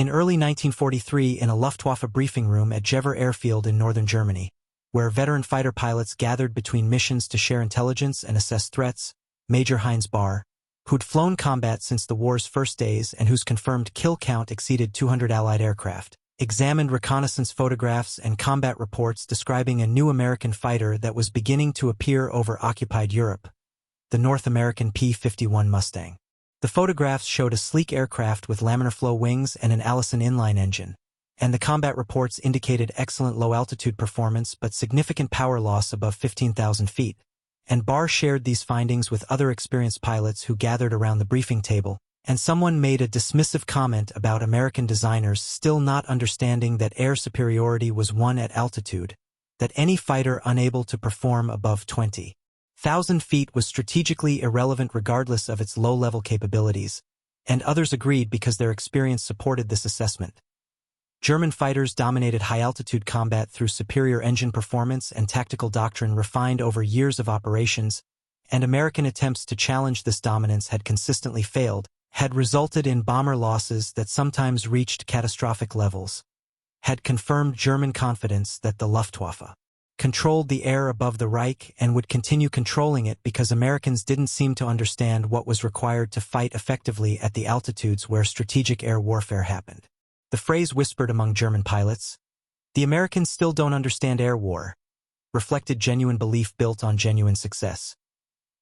In early 1943 in a Luftwaffe briefing room at Jever Airfield in northern Germany, where veteran fighter pilots gathered between missions to share intelligence and assess threats, Major Heinz Bahr, who'd flown combat since the war's first days and whose confirmed kill count exceeded 200 Allied aircraft, examined reconnaissance photographs and combat reports describing a new American fighter that was beginning to appear over occupied Europe, the North American P-51 Mustang. The photographs showed a sleek aircraft with laminar flow wings and an Allison inline engine, and the combat reports indicated excellent low-altitude performance but significant power loss above 15,000 feet. And Bahr shared these findings with other experienced pilots who gathered around the briefing table, and someone made a dismissive comment about American designers still not understanding that air superiority was won at altitude, that any fighter unable to perform above 20,000 feet was strategically irrelevant regardless of its low-level capabilities, and others agreed because their experience supported this assessment. German fighters dominated high-altitude combat through superior engine performance and tactical doctrine refined over years of operations, and American attempts to challenge this dominance had consistently failed, had resulted in bomber losses that sometimes reached catastrophic levels, had confirmed German confidence that the Luftwaffe controlled the air above the Reich and would continue controlling it because Americans didn't seem to understand what was required to fight effectively at the altitudes where strategic air warfare happened. The phrase whispered among German pilots, "The Americans still don't understand air war," reflected genuine belief built on genuine success.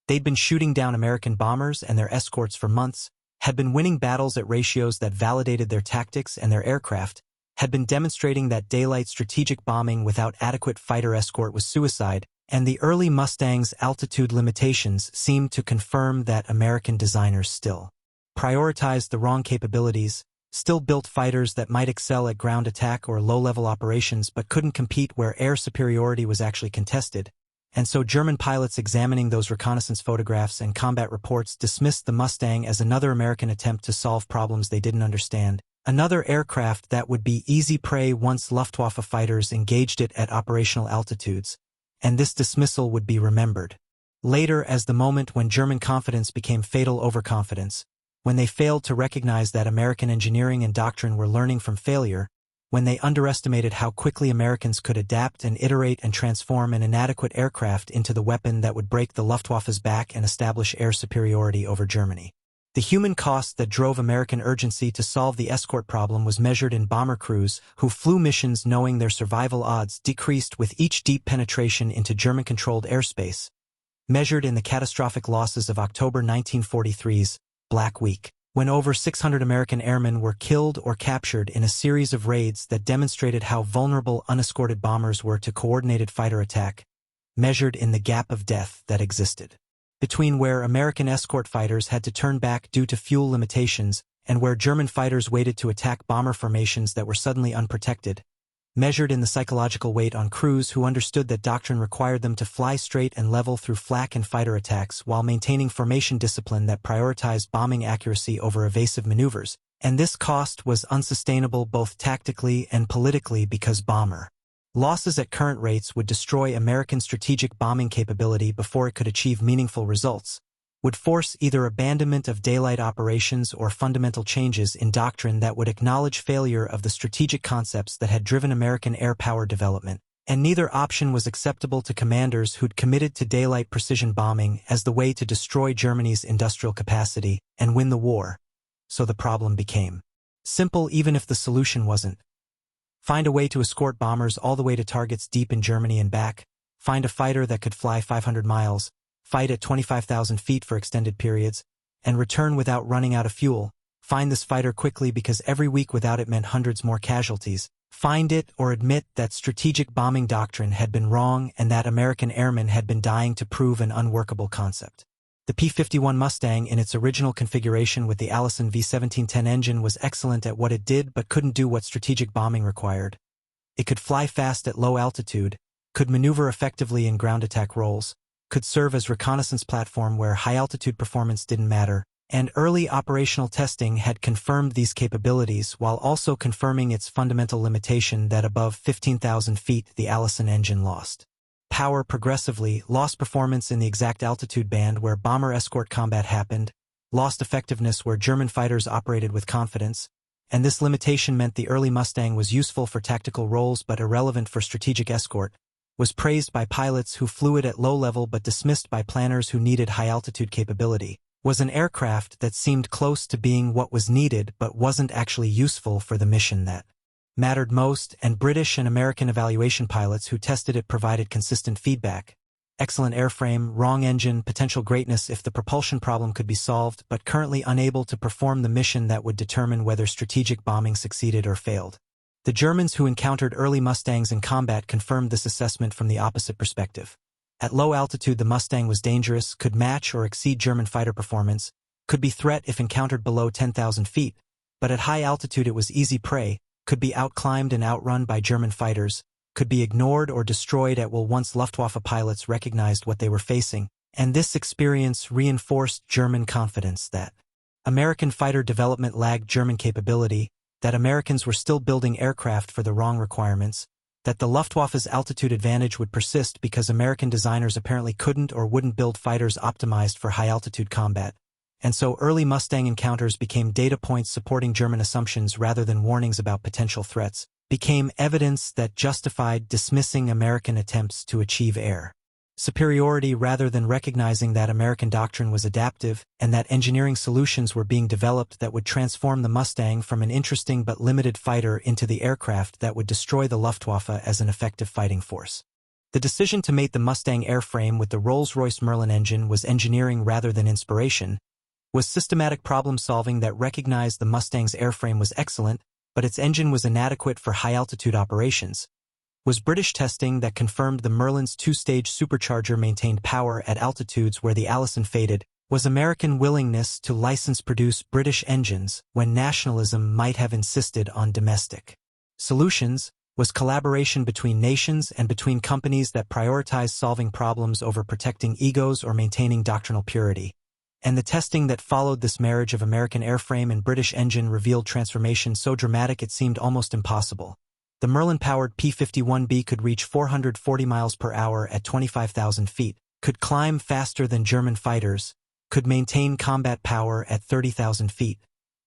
They'd been shooting down American bombers and their escorts for months, had been winning battles at ratios that validated their tactics and their aircraft, had been demonstrating that daylight strategic bombing without adequate fighter escort was suicide, and the early Mustang's altitude limitations seemed to confirm that American designers still prioritized the wrong capabilities, still built fighters that might excel at ground attack or low-level operations but couldn't compete where air superiority was actually contested, and so German pilots examining those reconnaissance photographs and combat reports dismissed the Mustang as another American attempt to solve problems they didn't understand, another aircraft that would be easy prey once Luftwaffe fighters engaged it at operational altitudes, and this dismissal would be remembered later as the moment when German confidence became fatal overconfidence, when they failed to recognize that American engineering and doctrine were learning from failure, when they underestimated how quickly Americans could adapt and iterate and transform an inadequate aircraft into the weapon that would break the Luftwaffe's back and establish air superiority over Germany. The human cost that drove American urgency to solve the escort problem was measured in bomber crews who flew missions knowing their survival odds decreased with each deep penetration into German-controlled airspace, measured in the catastrophic losses of October 1943's Black Week, when over 600 American airmen were killed or captured in a series of raids that demonstrated how vulnerable unescorted bombers were to coordinated fighter attack, measured in the gap of death that existed between where American escort fighters had to turn back due to fuel limitations and where German fighters waited to attack bomber formations that were suddenly unprotected, measured in the psychological weight on crews who understood that doctrine required them to fly straight and level through flak and fighter attacks while maintaining formation discipline that prioritized bombing accuracy over evasive maneuvers, and this cost was unsustainable both tactically and politically because bomber losses at current rates would destroy American strategic bombing capability before it could achieve meaningful results, would force either abandonment of daylight operations or fundamental changes in doctrine that would acknowledge failure of the strategic concepts that had driven American air power development, and neither option was acceptable to commanders who'd committed to daylight precision bombing as the way to destroy Germany's industrial capacity and win the war. So the problem became simple even if the solution wasn't. Find a way to escort bombers all the way to targets deep in Germany and back, find a fighter that could fly 500 miles, fight at 25,000 feet for extended periods, and return without running out of fuel. Find this fighter quickly because every week without it meant hundreds more casualties. Find it or admit that strategic bombing doctrine had been wrong and that American airmen had been dying to prove an unworkable concept. The P-51 Mustang in its original configuration with the Allison V1710 engine was excellent at what it did but couldn't do what strategic bombing required. It could fly fast at low altitude, could maneuver effectively in ground attack roles, could serve as reconnaissance platform where high-altitude performance didn't matter, and early operational testing had confirmed these capabilities while also confirming its fundamental limitation that above 15,000 feet the Allison engine lost power progressively, lost performance in the exact altitude band where bomber escort combat happened, lost effectiveness where German fighters operated with confidence, and this limitation meant the early Mustang was useful for tactical roles but irrelevant for strategic escort, was praised by pilots who flew it at low level but dismissed by planners who needed high-altitude capability, was an aircraft that seemed close to being what was needed but wasn't actually useful for the mission that mattered most, and British and American evaluation pilots who tested it provided consistent feedback. Excellent airframe, wrong engine, potential greatness if the propulsion problem could be solved, but currently unable to perform the mission that would determine whether strategic bombing succeeded or failed. The Germans who encountered early Mustangs in combat confirmed this assessment from the opposite perspective. At low altitude, the Mustang was dangerous, could match or exceed German fighter performance, could be threat if encountered below 10,000 feet, but at high altitude it was easy prey, could be outclimbed and outrun by German fighters, could be ignored or destroyed at will. Once Luftwaffe pilots recognized what they were facing, and this experience reinforced German confidence that American fighter development lagged German capability, that Americans were still building aircraft for the wrong requirements, that the Luftwaffe's altitude advantage would persist because American designers apparently couldn't or wouldn't build fighters optimized for high-altitude combat. And so early Mustang encounters became data points supporting German assumptions rather than warnings about potential threats, became evidence that justified dismissing American attempts to achieve air superiority rather than recognizing that American doctrine was adaptive and that engineering solutions were being developed that would transform the Mustang from an interesting but limited fighter into the aircraft that would destroy the Luftwaffe as an effective fighting force. The decision to mate the Mustang airframe with the Rolls-Royce Merlin engine was engineering rather than inspiration, was systematic problem-solving that recognized the Mustang's airframe was excellent, but its engine was inadequate for high-altitude operations, was British testing that confirmed the Merlin's two-stage supercharger maintained power at altitudes where the Allison faded, was American willingness to license-produce British engines when nationalism might have insisted on domestic solutions, was collaboration between nations and between companies that prioritized solving problems over protecting egos or maintaining doctrinal purity. And the testing that followed this marriage of American airframe and British engine revealed transformation so dramatic it seemed almost impossible. The Merlin-powered P-51B could reach 440 miles per hour at 25,000 feet, could climb faster than German fighters, could maintain combat power at 30,000 feet,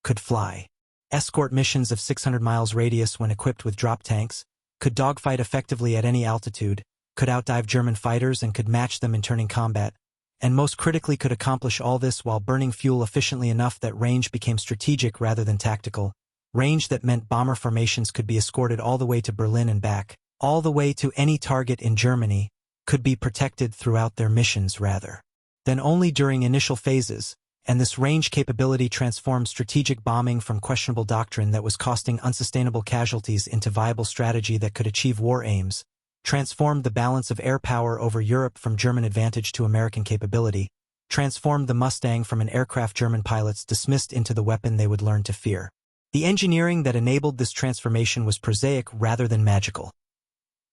could fly escort missions of 600 miles radius when equipped with drop tanks, could dogfight effectively at any altitude, could outdive German fighters and could match them in turning combat, and most critically could accomplish all this while burning fuel efficiently enough that range became strategic rather than tactical, range that meant bomber formations could be escorted all the way to Berlin and back, all the way to any target in Germany, could be protected throughout their missions rather than only during initial phases, and this range capability transformed strategic bombing from questionable doctrine that was costing unsustainable casualties into viable strategy that could achieve war aims, transformed the balance of air power over Europe from German advantage to American capability, transformed the Mustang from an aircraft German pilots dismissed into the weapon they would learn to fear. The engineering that enabled this transformation was prosaic rather than magical.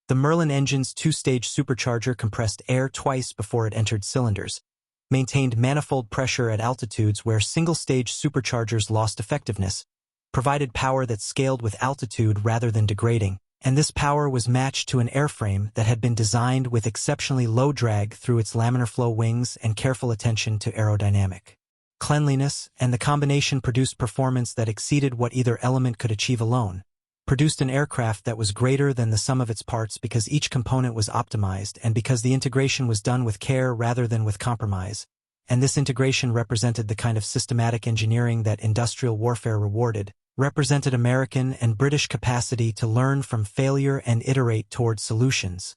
The Merlin engine's two-stage supercharger compressed air twice before it entered cylinders, maintained manifold pressure at altitudes where single-stage superchargers lost effectiveness, provided power that scaled with altitude rather than degrading, and this power was matched to an airframe that had been designed with exceptionally low drag through its laminar flow wings and careful attention to aerodynamic cleanliness, and the combination produced performance that exceeded what either element could achieve alone, produced an aircraft that was greater than the sum of its parts because each component was optimized and because the integration was done with care rather than with compromise, and this integration represented the kind of systematic engineering that industrial warfare rewarded, represented American and British capacity to learn from failure and iterate toward solutions,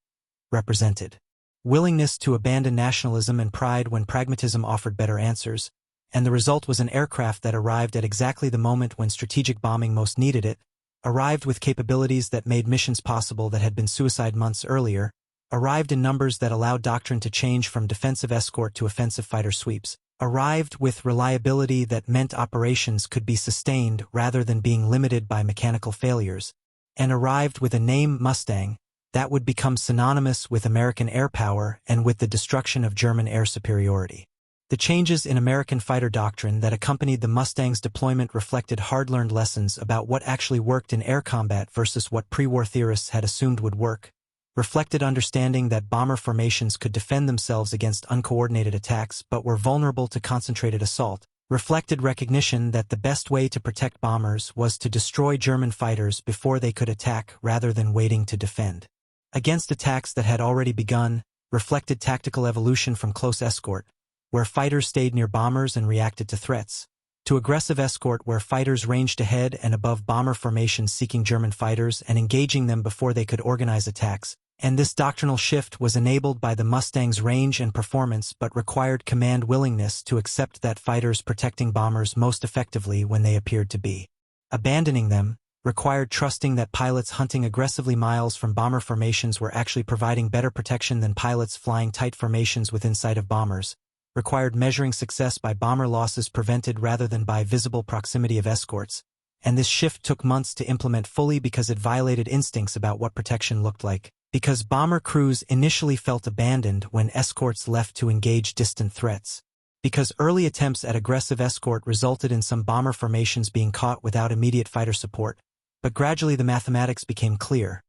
represented willingness to abandon nationalism and pride when pragmatism offered better answers, and the result was an aircraft that arrived at exactly the moment when strategic bombing most needed it, arrived with capabilities that made missions possible that had been suicide months earlier, arrived in numbers that allowed doctrine to change from defensive escort to offensive fighter sweeps, arrived with reliability that meant operations could be sustained rather than being limited by mechanical failures, and arrived with a name Mustang that would become synonymous with American air power and with the destruction of German air superiority. The changes in American fighter doctrine that accompanied the Mustang's deployment reflected hard-learned lessons about what actually worked in air combat versus what pre-war theorists had assumed would work, reflected understanding that bomber formations could defend themselves against uncoordinated attacks but were vulnerable to concentrated assault, reflected recognition that the best way to protect bombers was to destroy German fighters before they could attack rather than waiting to defend. Against attacks that had already begun, reflected tactical evolution from close escort, where fighters stayed near bombers and reacted to threats, to aggressive escort where fighters ranged ahead and above bomber formations seeking German fighters and engaging them before they could organize attacks, and this doctrinal shift was enabled by the Mustang's range and performance but required command willingness to accept that fighters protecting bombers most effectively when they appeared to be. Abandoning them required trusting that pilots hunting aggressively miles from bomber formations were actually providing better protection than pilots flying tight formations within sight of bombers, required measuring success by bomber losses prevented rather than by visible proximity of escorts, and this shift took months to implement fully because it violated instincts about what protection looked like, because bomber crews initially felt abandoned when escorts left to engage distant threats, because early attempts at aggressive escort resulted in some bomber formations being caught without immediate fighter support, but gradually the mathematics became clear.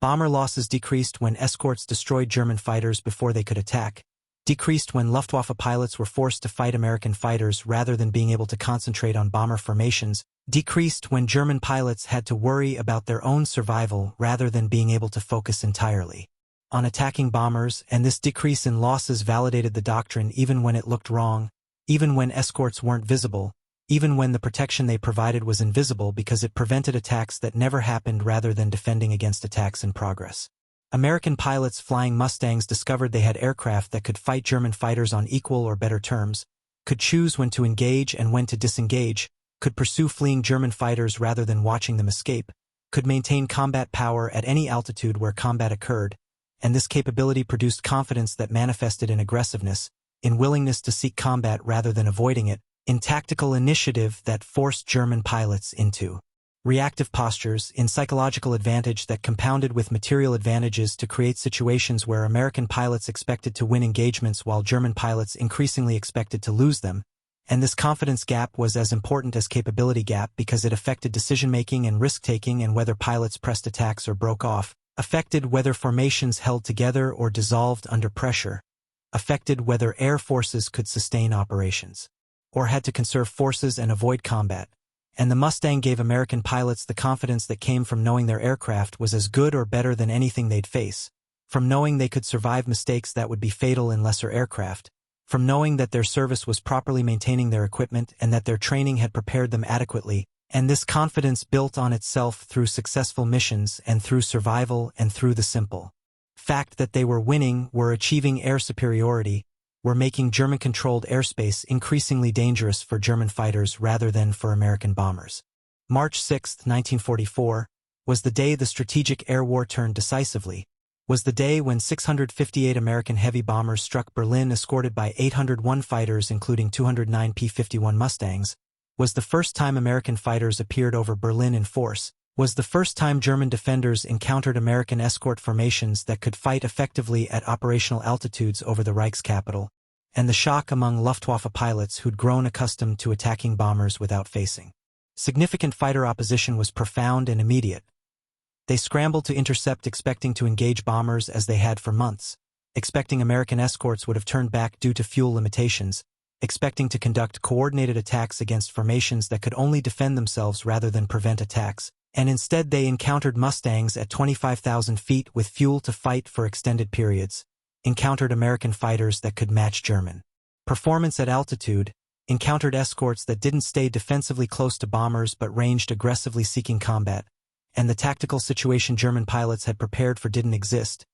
Bomber losses decreased when escorts destroyed German fighters before they could attack, decreased when Luftwaffe pilots were forced to fight American fighters rather than being able to concentrate on bomber formations, decreased when German pilots had to worry about their own survival rather than being able to focus entirely on attacking bombers, and this decrease in losses validated the doctrine even when it looked wrong, even when escorts weren't visible, even when the protection they provided was invisible because it prevented attacks that never happened rather than defending against attacks in progress. American pilots flying Mustangs discovered they had aircraft that could fight German fighters on equal or better terms, could choose when to engage and when to disengage, could pursue fleeing German fighters rather than watching them escape, could maintain combat power at any altitude where combat occurred, and this capability produced confidence that manifested in aggressiveness, in willingness to seek combat rather than avoiding it, in tactical initiative that forced German pilots into reactive postures, in psychological advantage that compounded with material advantages to create situations where American pilots expected to win engagements while German pilots increasingly expected to lose them, and this confidence gap was as important as capability gap because it affected decision-making and risk-taking and whether pilots pressed attacks or broke off, affected whether formations held together or dissolved under pressure, affected whether air forces could sustain operations, or had to conserve forces and avoid combat. And the Mustang gave American pilots the confidence that came from knowing their aircraft was as good or better than anything they'd face, from knowing they could survive mistakes that would be fatal in lesser aircraft, from knowing that their service was properly maintaining their equipment and that their training had prepared them adequately, and this confidence built on itself through successful missions and through survival and through the simple fact that they were winning, were achieving air superiority, were making German-controlled airspace increasingly dangerous for German fighters rather than for American bombers. March 6, 1944, was the day the strategic air war turned decisively, was the day when 658 American heavy bombers struck Berlin escorted by 801 fighters including 209 P-51 Mustangs, was the first time American fighters appeared over Berlin in force, was the first time German defenders encountered American escort formations that could fight effectively at operational altitudes over the Reich's capital, and the shock among Luftwaffe pilots who'd grown accustomed to attacking bombers without facing significant fighter opposition was profound and immediate. They scrambled to intercept expecting to engage bombers as they had for months, expecting American escorts would have turned back due to fuel limitations, expecting to conduct coordinated attacks against formations that could only defend themselves rather than prevent attacks, and instead they encountered Mustangs at 25,000 feet with fuel to fight for extended periods, encountered American fighters that could match German performance at altitude, encountered escorts that didn't stay defensively close to bombers but ranged aggressively seeking combat, and the tactical situation German pilots had prepared for didn't exist,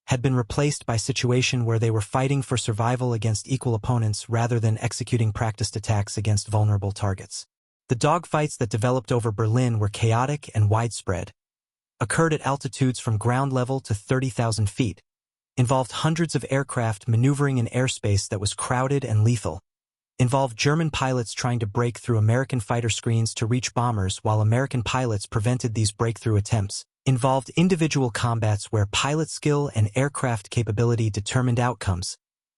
had been replaced by a situation where they were fighting for survival against equal opponents rather than executing practiced attacks against vulnerable targets. The dogfights that developed over Berlin were chaotic and widespread, occurred at altitudes from ground level to 30,000 feet, involved hundreds of aircraft maneuvering in airspace that was crowded and lethal, involved German pilots trying to break through American fighter screens to reach bombers while American pilots prevented these breakthrough attempts, involved individual combats where pilot skill and aircraft capability determined outcomes,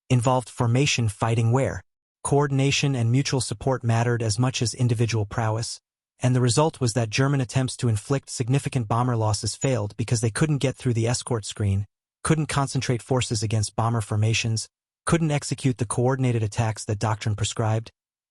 involved formation fighting where coordination and mutual support mattered as much as individual prowess, and the result was that German attempts to inflict significant bomber losses failed because they couldn't get through the escort screen, couldn't concentrate forces against bomber formations, couldn't execute the coordinated attacks that doctrine prescribed,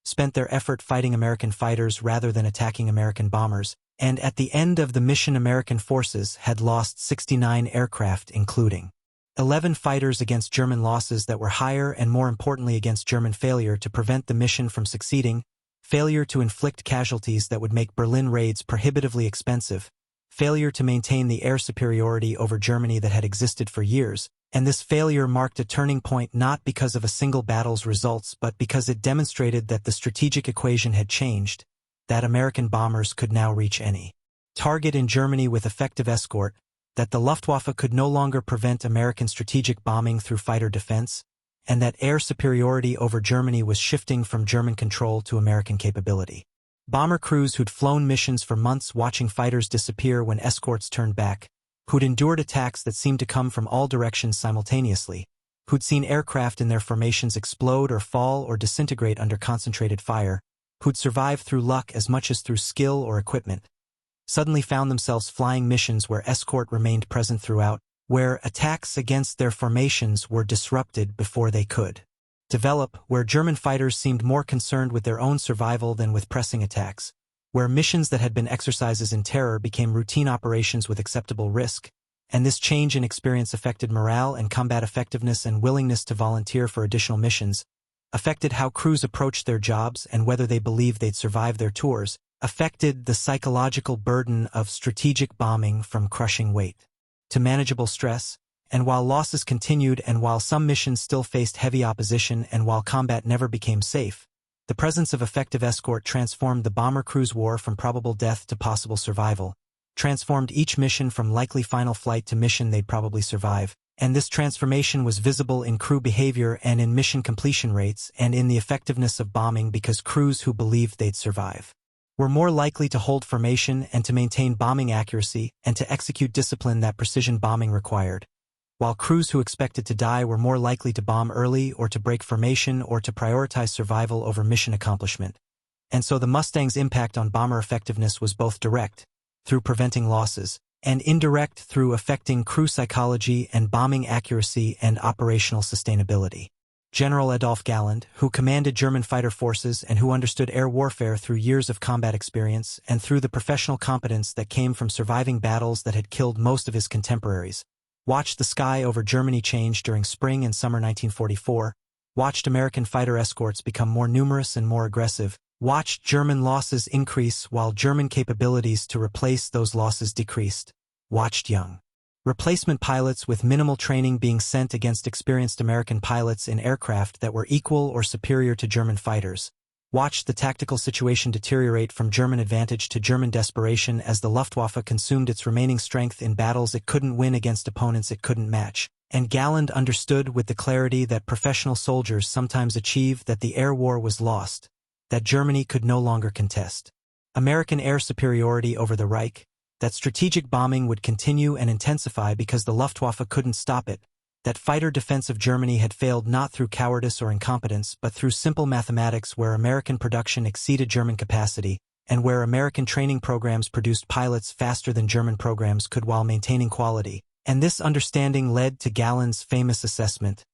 spent their effort fighting American fighters rather than attacking American bombers, and at the end of the mission American forces had lost 69 aircraft including 11 fighters against German losses that were higher and more importantly against German failure to prevent the mission from succeeding, failure to inflict casualties that would make Berlin raids prohibitively expensive, failure to maintain the air superiority over Germany that had existed for years, and this failure marked a turning point not because of a single battle's results but because it demonstrated that the strategic equation had changed, that American bombers could now reach any target in Germany with effective escort, that the Luftwaffe could no longer prevent American strategic bombing through fighter defense, and that air superiority over Germany was shifting from German control to American capability. Bomber crews who'd flown missions for months watching fighters disappear when escorts turned back, who'd endured attacks that seemed to come from all directions simultaneously, who'd seen aircraft in their formations explode or fall or disintegrate under concentrated fire, who'd survived through luck as much as through skill or equipment, suddenly found themselves flying missions where escort remained present throughout, where attacks against their formations were disrupted before they could develop, where German fighters seemed more concerned with their own survival than with pressing attacks, where missions that had been exercises in terror became routine operations with acceptable risk, and this change in experience affected morale and combat effectiveness and willingness to volunteer for additional missions, affected how crews approached their jobs and whether they believed they'd survive their tours, affected the psychological burden of strategic bombing from crushing weight to manageable stress, and while losses continued and while some missions still faced heavy opposition and while combat never became safe, the presence of effective escort transformed the bomber crew's war from probable death to possible survival, transformed each mission from likely final flight to mission they'd probably survive, and this transformation was visible in crew behavior and in mission completion rates and in the effectiveness of bombing because crews who believed they'd survive were more likely to hold formation and to maintain bombing accuracy and to execute discipline that precision bombing required, while crews who expected to die were more likely to bomb early or to break formation or to prioritize survival over mission accomplishment. And so the Mustang's impact on bomber effectiveness was both direct, through preventing losses, and indirect through affecting crew psychology and bombing accuracy and operational sustainability. General Adolf Galland, who commanded German fighter forces and who understood air warfare through years of combat experience and through the professional competence that came from surviving battles that had killed most of his contemporaries, watched the sky over Germany change during spring and summer 1944, watched American fighter escorts become more numerous and more aggressive, watched German losses increase while German capabilities to replace those losses decreased, watched young replacement pilots with minimal training being sent against experienced American pilots in aircraft that were equal or superior to German fighters, watched the tactical situation deteriorate from German advantage to German desperation as the Luftwaffe consumed its remaining strength in battles it couldn't win against opponents it couldn't match, and Galland understood with the clarity that professional soldiers sometimes achieve that the air war was lost, that Germany could no longer contest American air superiority over the Reich, that strategic bombing would continue and intensify because the Luftwaffe couldn't stop it, that fighter defense of Germany had failed not through cowardice or incompetence but through simple mathematics where American production exceeded German capacity, and where American training programs produced pilots faster than German programs could while maintaining quality, and this understanding led to Galland's famous assessment,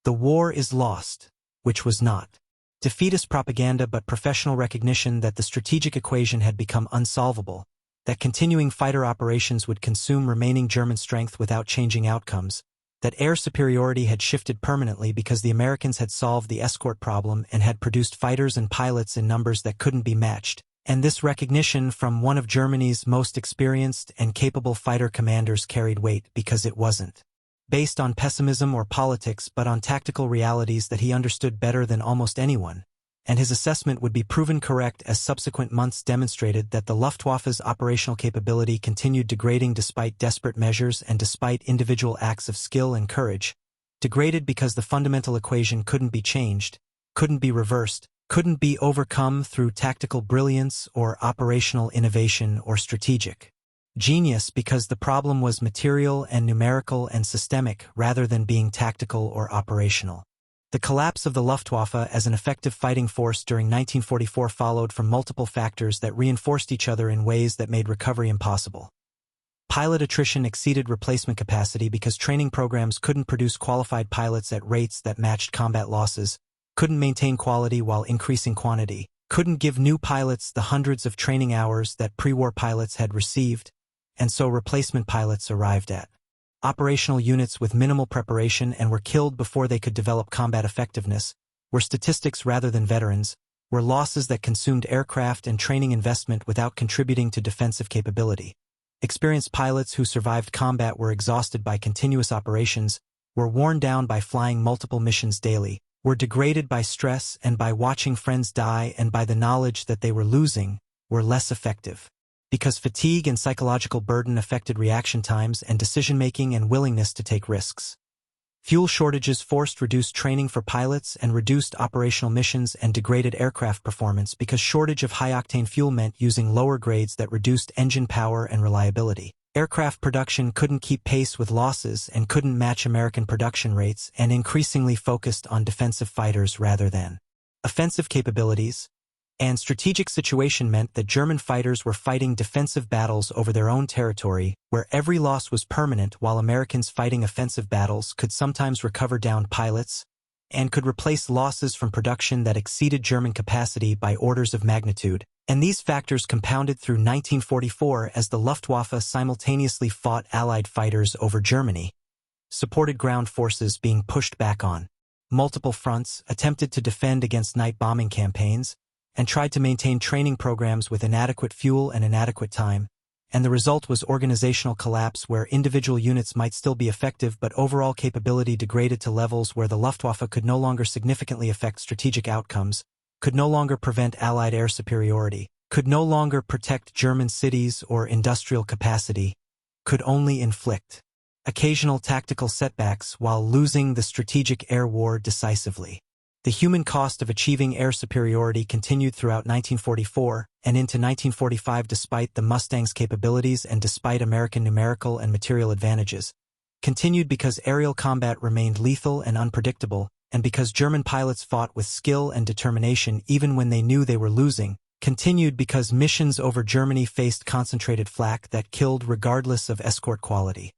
"The war is lost," which was not defeatist propaganda but professional recognition that the strategic equation had become unsolvable, that continuing fighter operations would consume remaining German strength without changing outcomes, that air superiority had shifted permanently because the Americans had solved the escort problem and had produced fighters and pilots in numbers that couldn't be matched, and this recognition from one of Germany's most experienced and capable fighter commanders carried weight because it wasn't based on pessimism or politics but on tactical realities that he understood better than almost anyone, and his assessment would be proven correct as subsequent months demonstrated that the Luftwaffe's operational capability continued degrading despite desperate measures and despite individual acts of skill and courage, degraded because the fundamental equation couldn't be changed, couldn't be reversed, couldn't be overcome through tactical brilliance or operational innovation or strategic genius because the problem was material and numerical and systemic rather than being tactical or operational. The collapse of the Luftwaffe as an effective fighting force during 1944 followed from multiple factors that reinforced each other in ways that made recovery impossible. Pilot attrition exceeded replacement capacity because training programs couldn't produce qualified pilots at rates that matched combat losses. couldn't maintain quality while increasing quantity, couldn't give new pilots the hundreds of training hours that pre-war pilots had received, and so replacement pilots arrived at operational units with minimal preparation and were killed before they could develop combat effectiveness, were statistics rather than veterans, were losses that consumed aircraft and training investment without contributing to defensive capability. Experienced pilots who survived combat were exhausted by continuous operations, were worn down by flying multiple missions daily, were degraded by stress and by watching friends die and by the knowledge that they were losing, were less effective. Because fatigue and psychological burden affected reaction times and decision-making and willingness to take risks. Fuel shortages forced reduced training for pilots and reduced operational missions and degraded aircraft performance because shortage of high-octane fuel meant using lower grades that reduced engine power and reliability. Aircraft production couldn't keep pace with losses and couldn't match American production rates and increasingly focused on defensive fighters rather than offensive capabilities. And strategic situation meant that German fighters were fighting defensive battles over their own territory, where every loss was permanent while Americans fighting offensive battles could sometimes recover downed pilots and could replace losses from production that exceeded German capacity by orders of magnitude. And these factors compounded through 1944 as the Luftwaffe simultaneously fought Allied fighters over Germany, supported ground forces being pushed back on multiple fronts, attempted to defend against night bombing campaigns, and tried to maintain training programs with inadequate fuel and inadequate time, and the result was organizational collapse where individual units might still be effective but overall capability degraded to levels where the Luftwaffe could no longer significantly affect strategic outcomes, could no longer prevent Allied air superiority, could no longer protect German cities or industrial capacity, could only inflict occasional tactical setbacks while losing the strategic air war decisively. The human cost of achieving air superiority continued throughout 1944 and into 1945 despite the Mustang's capabilities and despite American numerical and material advantages, continued because aerial combat remained lethal and unpredictable, and because German pilots fought with skill and determination even when they knew they were losing, continued because missions over Germany faced concentrated flak that killed regardless of escort quality,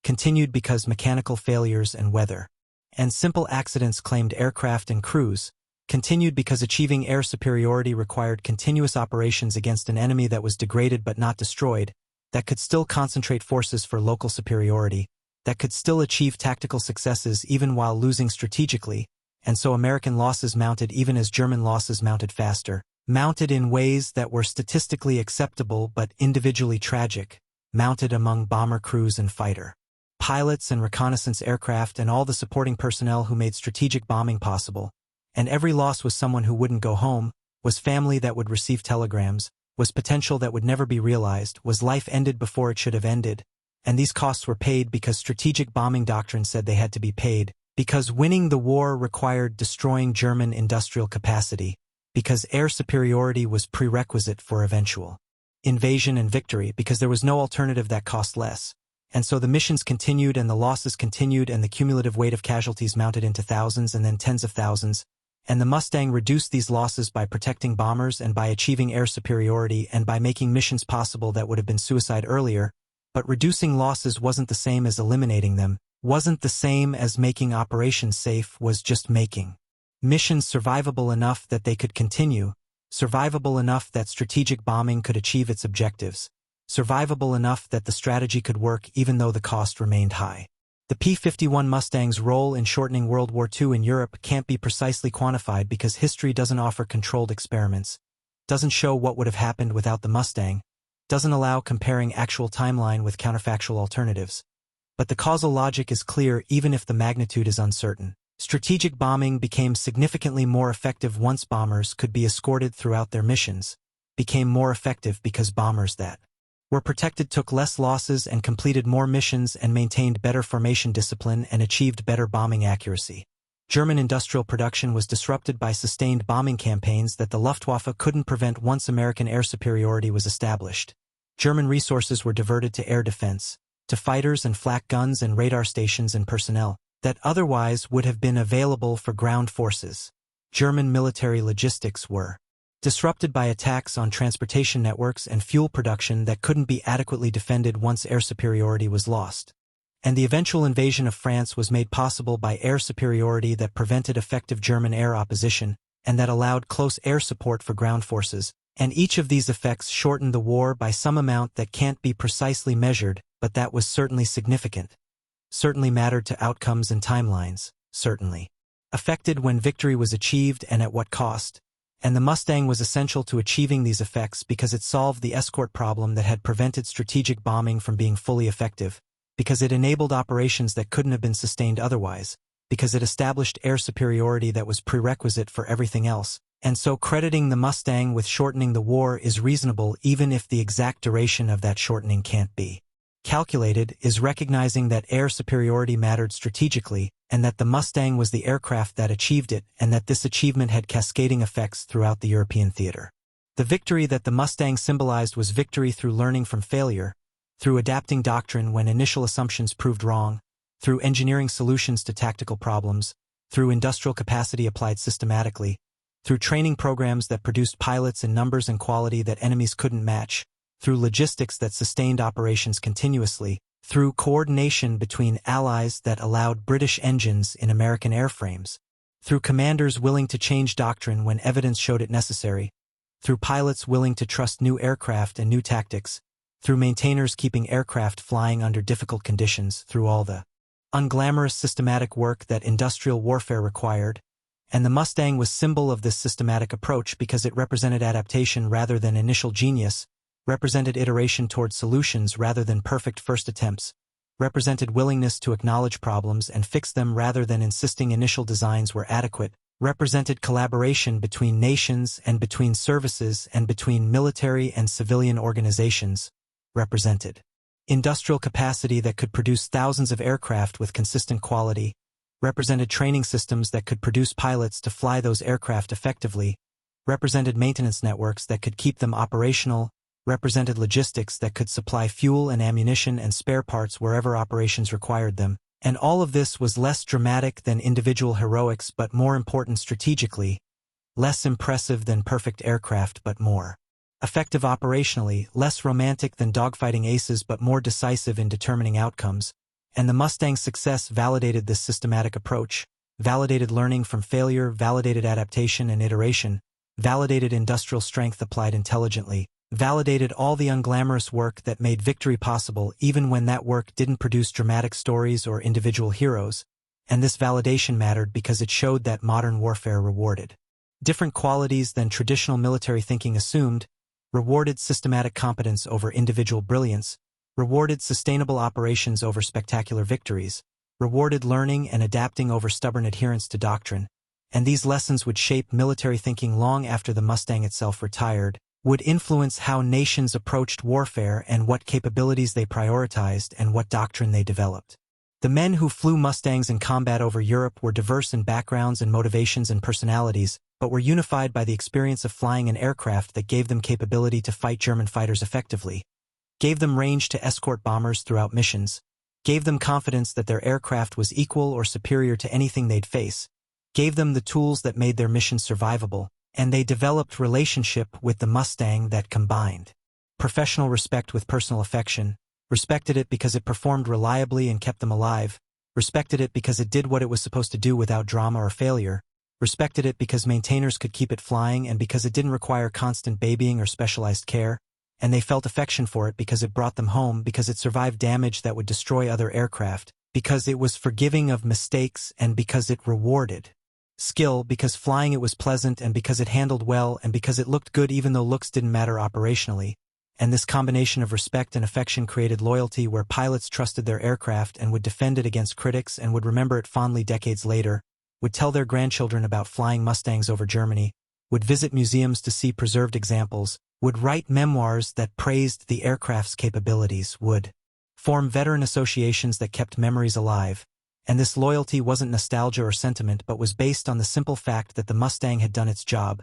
continued because mechanical failures and weather and simple accidents claimed aircraft and crews, continued because achieving air superiority required continuous operations against an enemy that was degraded but not destroyed, that could still concentrate forces for local superiority, that could still achieve tactical successes even while losing strategically, and so American losses mounted even as German losses mounted faster, mounted in ways that were statistically acceptable but individually tragic, mounted among bomber crews and fighter pilots and reconnaissance aircraft and all the supporting personnel who made strategic bombing possible, and every loss was someone who wouldn't go home, was family that would receive telegrams, was potential that would never be realized, was life ended before it should have ended, and these costs were paid because strategic bombing doctrine said they had to be paid, because winning the war required destroying German industrial capacity, because air superiority was prerequisite for eventual invasion and victory, because there was no alternative that cost less. And so the missions continued and the losses continued and the cumulative weight of casualties mounted into thousands and then tens of thousands, and the Mustang reduced these losses by protecting bombers and by achieving air superiority and by making missions possible that would have been suicide earlier, but reducing losses wasn't the same as eliminating them, wasn't the same as making operations safe, was just making missions survivable enough that they could continue, survivable enough that strategic bombing could achieve its objectives, survivable enough that the strategy could work even though the cost remained high. The P-51 Mustang's role in shortening World War II in Europe can't be precisely quantified because history doesn't offer controlled experiments, doesn't show what would have happened without the Mustang, doesn't allow comparing actual timeline with counterfactual alternatives. But the causal logic is clear even if the magnitude is uncertain. Strategic bombing became significantly more effective once bombers could be escorted throughout their missions, became more effective because bombers that were protected took less losses and completed more missions and maintained better formation discipline and achieved better bombing accuracy. German industrial production was disrupted by sustained bombing campaigns that the Luftwaffe couldn't prevent once American air superiority was established. German resources were diverted to air defense, to fighters and flak guns and radar stations and personnel that otherwise would have been available for ground forces. German military logistics were disrupted by attacks on transportation networks and fuel production that couldn't be adequately defended once air superiority was lost. And the eventual invasion of France was made possible by air superiority that prevented effective German air opposition, and that allowed close air support for ground forces, and each of these effects shortened the war by some amount that can't be precisely measured, but that was certainly significant. Certainly mattered to outcomes and timelines, certainly affected when victory was achieved and at what cost. And the Mustang was essential to achieving these effects because it solved the escort problem that had prevented strategic bombing from being fully effective, because it enabled operations that couldn't have been sustained otherwise, because it established air superiority that was prerequisite for everything else. And so crediting the Mustang with shortening the war is reasonable even if the exact duration of that shortening can't be calculated, is recognizing that air superiority mattered strategically, and that the Mustang was the aircraft that achieved it, and that this achievement had cascading effects throughout the European theater. The victory that the Mustang symbolized was victory through learning from failure, through adapting doctrine when initial assumptions proved wrong, through engineering solutions to tactical problems, through industrial capacity applied systematically, through training programs that produced pilots in numbers and quality that enemies couldn't match, through logistics that sustained operations continuously, through coordination between allies that allowed British engines in American airframes, through commanders willing to change doctrine when evidence showed it necessary, through pilots willing to trust new aircraft and new tactics, through maintainers keeping aircraft flying under difficult conditions, through all the unglamorous systematic work that industrial warfare required. And the Mustang was symbol of this systematic approach because it represented adaptation rather than initial genius, represented iteration toward solutions rather than perfect first attempts, represented willingness to acknowledge problems and fix them rather than insisting initial designs were adequate, represented collaboration between nations and between services and between military and civilian organizations, represented industrial capacity that could produce thousands of aircraft with consistent quality, represented training systems that could produce pilots to fly those aircraft effectively, represented maintenance networks that could keep them operational, represented logistics that could supply fuel and ammunition and spare parts wherever operations required them, and all of this was less dramatic than individual heroics but more important strategically, less impressive than perfect aircraft but more effective operationally, less romantic than dogfighting aces but more decisive in determining outcomes, and the Mustang's success validated this systematic approach, validated learning from failure, validated adaptation and iteration, validated industrial strength applied intelligently, validated all the unglamorous work that made victory possible even when that work didn't produce dramatic stories or individual heroes, and this validation mattered because it showed that modern warfare rewarded different qualities than traditional military thinking assumed, rewarded systematic competence over individual brilliance, rewarded sustainable operations over spectacular victories, rewarded learning and adapting over stubborn adherence to doctrine, and these lessons would shape military thinking long after the Mustang itself retired, would influence how nations approached warfare and what capabilities they prioritized and what doctrine they developed. The men who flew Mustangs in combat over Europe were diverse in backgrounds and motivations and personalities, but were unified by the experience of flying an aircraft that gave them capability to fight German fighters effectively, gave them range to escort bombers throughout missions, gave them confidence that their aircraft was equal or superior to anything they'd face, gave them the tools that made their mission survivable, and they developed relationship with the Mustang that combined professional respect with personal affection, respected it because it performed reliably and kept them alive, respected it because it did what it was supposed to do without drama or failure, respected it because maintainers could keep it flying and because it didn't require constant babying or specialized care, and they felt affection for it because it brought them home, because it survived damage that would destroy other aircraft, because it was forgiving of mistakes and because it rewarded skill, because flying it was pleasant and because it handled well and because it looked good even though looks didn't matter operationally. And this combination of respect and affection created loyalty where pilots trusted their aircraft and would defend it against critics and would remember it fondly decades later, would tell their grandchildren about flying Mustangs over Germany, would visit museums to see preserved examples, would write memoirs that praised the aircraft's capabilities, would form veteran associations that kept memories alive. And this loyalty wasn't nostalgia or sentiment but was based on the simple fact that the Mustang had done its job,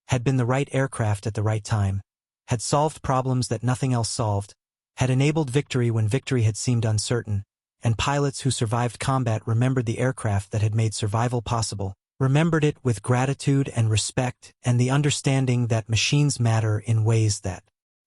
had been the right aircraft at the right time, had solved problems that nothing else solved, had enabled victory when victory had seemed uncertain, and pilots who survived combat remembered the aircraft that had made survival possible, remembered it with gratitude and respect and the understanding that machines matter in ways that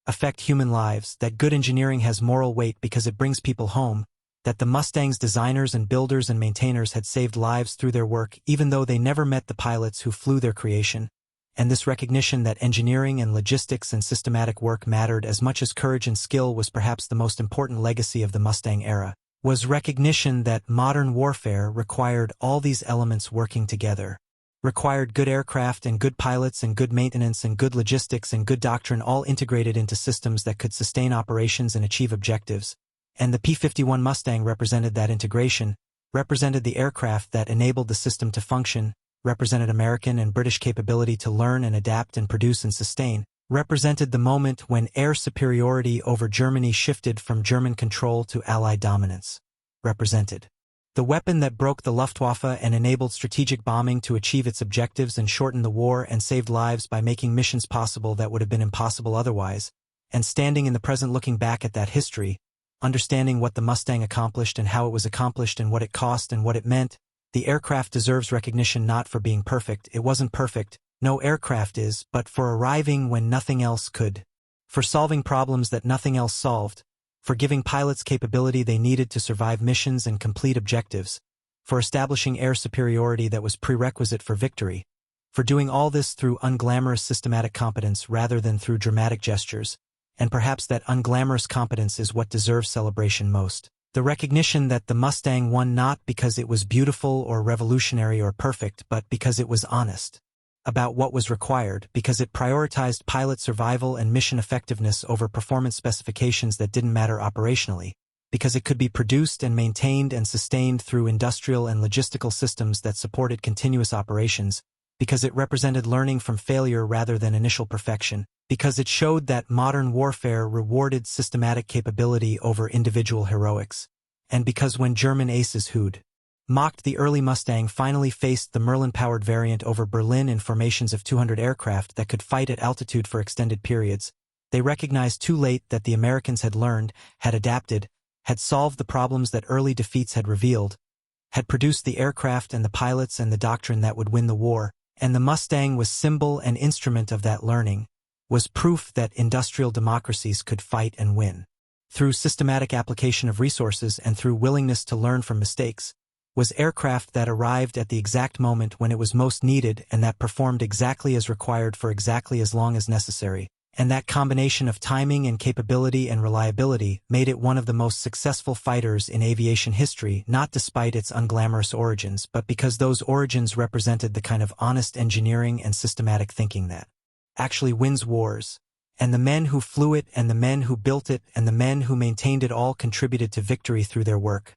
affect human lives, that good engineering has moral weight because it brings people home, that the Mustang's designers and builders and maintainers had saved lives through their work even though they never met the pilots who flew their creation, and this recognition that engineering and logistics and systematic work mattered as much as courage and skill was perhaps the most important legacy of the Mustang era, was recognition that modern warfare required all these elements working together, required good aircraft and good pilots and good maintenance and good logistics and good doctrine all integrated into systems that could sustain operations and achieve objectives. And the P-51 Mustang represented that integration, represented the aircraft that enabled the system to function, represented American and British capability to learn and adapt and produce and sustain, represented the moment when air superiority over Germany shifted from German control to Allied dominance, represented the weapon that broke the Luftwaffe and enabled strategic bombing to achieve its objectives and shorten the war and saved lives by making missions possible that would have been impossible otherwise, and standing in the present looking back at that history, understanding what the Mustang accomplished and how it was accomplished and what it cost and what it meant, the aircraft deserves recognition not for being perfect, it wasn't perfect, no aircraft is, but for arriving when nothing else could, for solving problems that nothing else solved, for giving pilots capability they needed to survive missions and complete objectives, for establishing air superiority that was prerequisite for victory, for doing all this through unglamorous systematic competence rather than through dramatic gestures, and perhaps that unglamorous competence is what deserves celebration most. The recognition that the Mustang won not because it was beautiful or revolutionary or perfect, but because it was honest about what was required, because it prioritized pilot survival and mission effectiveness over performance specifications that didn't matter operationally, because it could be produced and maintained and sustained through industrial and logistical systems that supported continuous operations, because it represented learning from failure rather than initial perfection, because it showed that modern warfare rewarded systematic capability over individual heroics, and because when German aces who'd mocked the early Mustang finally faced the Merlin-powered variant over Berlin in formations of 200 aircraft that could fight at altitude for extended periods, they recognized too late that the Americans had learned, had adapted, had solved the problems that early defeats had revealed, had produced the aircraft and the pilots and the doctrine that would win the war, and the Mustang was symbol and instrument of that learning, was proof that industrial democracies could fight and win. Through systematic application of resources and through willingness to learn from mistakes, was aircraft that arrived at the exact moment when it was most needed and that performed exactly as required for exactly as long as necessary, and that combination of timing and capability and reliability made it one of the most successful fighters in aviation history, not despite its unglamorous origins, but because those origins represented the kind of honest engineering and systematic thinking that actually wins wars, and the men who flew it and the men who built it and the men who maintained it all contributed to victory through their work.